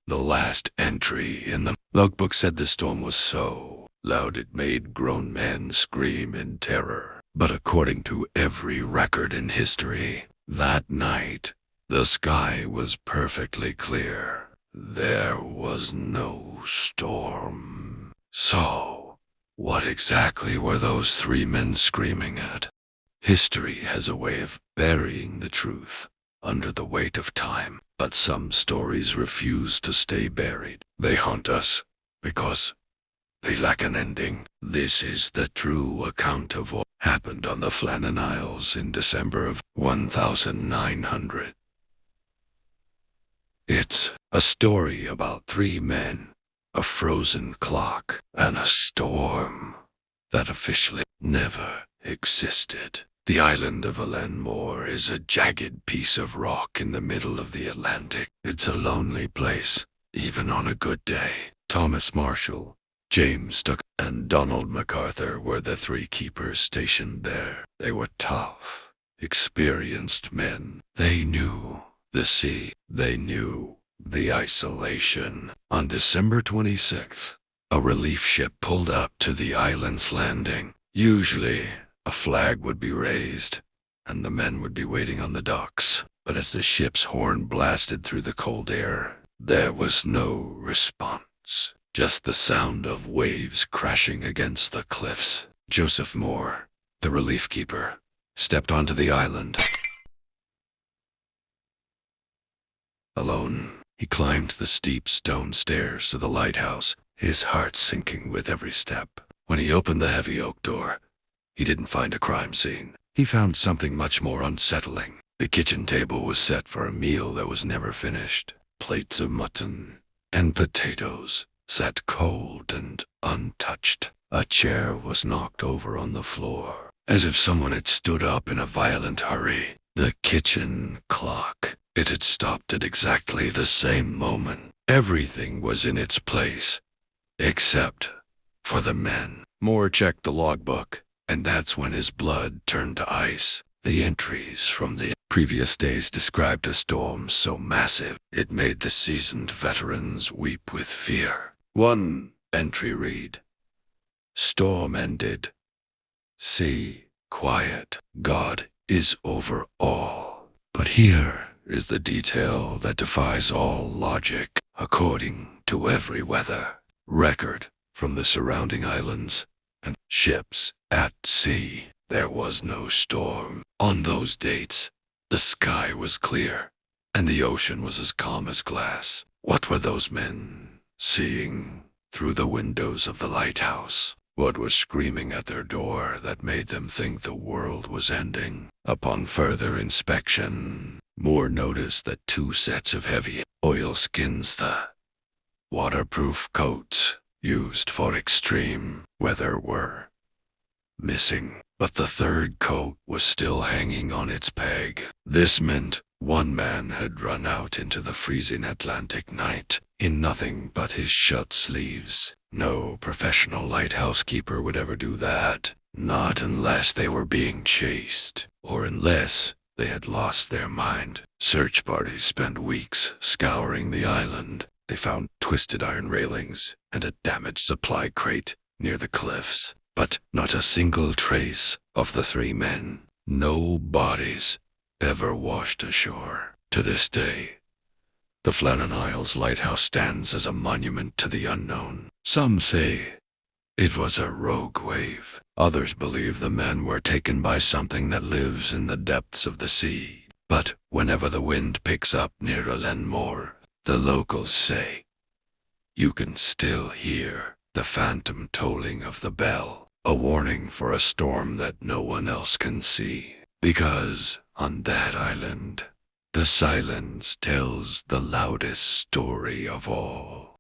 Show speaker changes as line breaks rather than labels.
The last entry in the logbook said the storm was so loud it made grown men scream in terror. But according to every record in history, that night, the sky was perfectly clear. There was no storm. So, what exactly were those three men screaming at? History has a way of burying the truth under the weight of time, but some stories refuse to stay buried. They haunt us because they lack an ending. This is the true account of what happened on the Flannan Isles in December of 1900. It's a story about three men, a frozen clock, and a storm that officially never existed. The island of Eilean Mor is a jagged piece of rock in the middle of the Atlantic. It's a lonely place, even on a good day. Thomas Marshall, James Duck, and Donald MacArthur were the three keepers stationed there. They were tough, experienced men. They knew the sea. They knew the isolation. On December 26th, a relief ship pulled up to the island's landing. Usually, a flag would be raised, and the men would be waiting on the docks. But as the ship's horn blasted through the cold air, there was no response. Just the sound of waves crashing against the cliffs. Joseph Moore, the relief keeper, stepped onto the island. Alone, he climbed the steep stone stairs to the lighthouse, his heart sinking with every step. When he opened the heavy oak door, he didn't find a crime scene. He found something much more unsettling. The kitchen table was set for a meal that was never finished. Plates of mutton and potatoes sat cold and untouched. A chair was knocked over on the floor, as if someone had stood up in a violent hurry. The kitchen clock, it had stopped at exactly the same moment. Everything was in its place, except for the men. Moore checked the logbook, and that's when his blood turned to ice. The entries from the previous days described a storm so massive it made the seasoned veterans weep with fear. One entry read, "Storm ended. Sea quiet. God is over all." But here is the detail that defies all logic. According to every weather record from the surrounding islands and ships at sea, there was no storm. On those dates, the sky was clear, and the ocean was as calm as glass. What were those men seeing through the windows of the lighthouse? What was screaming at their door that made them think the world was ending? Upon further inspection, Moore noticed that two sets of heavy oilskins, the waterproof coats used for extreme weather, were missing. But the third coat was still hanging on its peg. This meant one man had run out into the freezing Atlantic night in nothing but his shirt sleeves. No professional lighthouse keeper would ever do that. Not unless they were being chased, or unless they had lost their mind. Search parties spent weeks scouring the island. They found twisted iron railings and a damaged supply crate near the cliffs. But not a single trace of the three men. No bodies ever washed ashore. To this day, the Flannan Isles Lighthouse stands as a monument to the unknown. Some say it was a rogue wave. Others believe the men were taken by something that lives in the depths of the sea. But whenever the wind picks up near Eilean Mor, the locals say you can still hear the phantom tolling of the bell. A warning for a storm that no one else can see. Because on that island, the silence tells the loudest story of all.